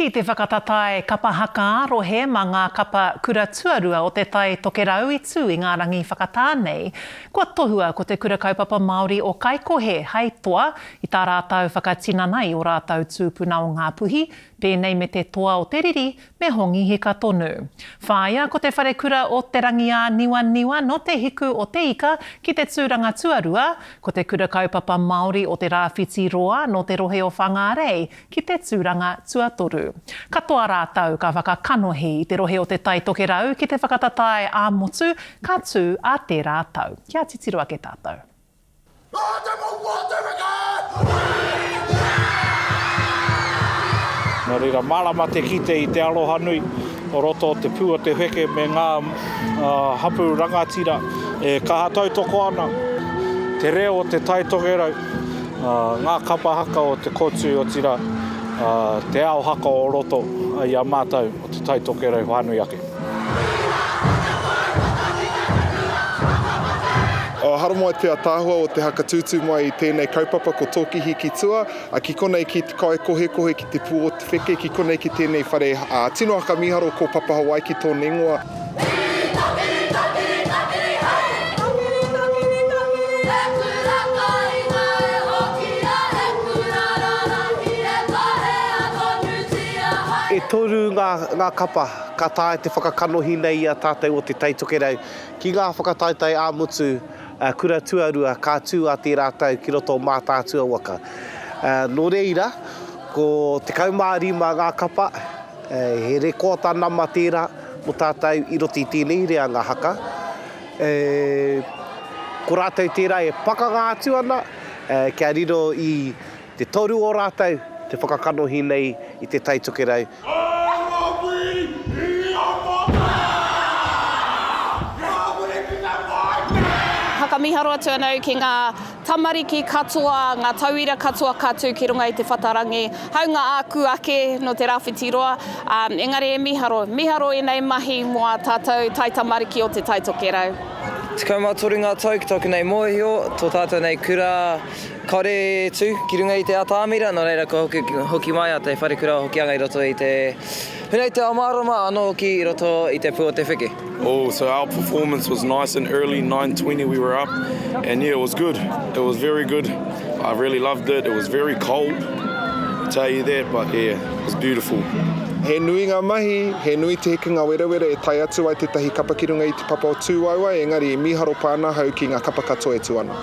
Ki te whakatatai kapa haka arohe ma ngā kapa kura tuarua o te tai tokerau I tū I ngā rangi whakatānei. Kua tohua ko te kura kaupapa Māori o Kaikohe hei toa I tā rātau whakatina nei o rātau tūpuna o ngā puhi, pēnei me te toa o te riri me hongi hika tonu. Whāia ko te whare kura o te rangi a niwa no te hiku o te ika ki te tūranga tuarua, ko te kura kaupapa Māori o te rāwhiti roa no te rohe o Whangārei ki te tūranga tuatoru. Katoa rātau ka whakakanohi I te rohe o te tai tokerau ki te whakatatai a motu ka tū a te rātau. Kia titiroa ke tātou. Nā reira, marama te kite I te aloha nui o roto o te pua te heke me ngā hapu rangatira e kaha tautoko ana. Te reo o te tai tokerau, ngā kapa haka o te kotu o tira, te ao haka o roto I a mātou o te tai tokerau whānui ake. Haramoa te tāhua o te haka tūtū mai I tēnei kaupapa ko Tōkihi ki tua, ki konei ki te kai kohe ki te pū o te wheke, ki konei ki tēnei whare tino haka miharo ko Papa Hawaii ki tō nengoa. E toru ngā kapa, ka tae te whakakanohi nei a tātou o te tai tokerau. Ki ngā whakataitai āmutu, kura tuarua, ka tū a te rātau ki roto mā tātua waka. Nō reira, ko te kaumārima ngā kapa, he rekota nama tērā mo tātou I roti tēnei rea ngā haka. Ko rātou tērā e pakangātu ana, kia riro I te toru o rātou, te whakakanohi nei I te tai tokerau. Miharo atu anau ki ngā tamariki katoa, ngā tauira katoa katu ki runga I te whatarangi, haunga āku ake no te rāwhitiroa, engari e miharo e nei mahi mua tātou tai tamariki o te tai tokerau. Te kaumātoru ngā tau ki toku nei mōhio, tō tātou nei kura kore tū ki runga I te atāmira, nō reira ko hoki mai a te whare kura hoki anga I roto I te Pēnei te amarama anō ki I roto I te pū o te wheke. So our performance was nice and early, 9:20 we were up, and yeah, it was good. It was very good. I really loved it. It was very cold, I'll tell you that, but yeah, it was beautiful. He nui ngā mahi, he nui te heke ngā wera e tai atu ai te tahi kapa ki runga I te papa o tūauai, engari e miharo pāna hau ki ngā kapa katoa e tu ana.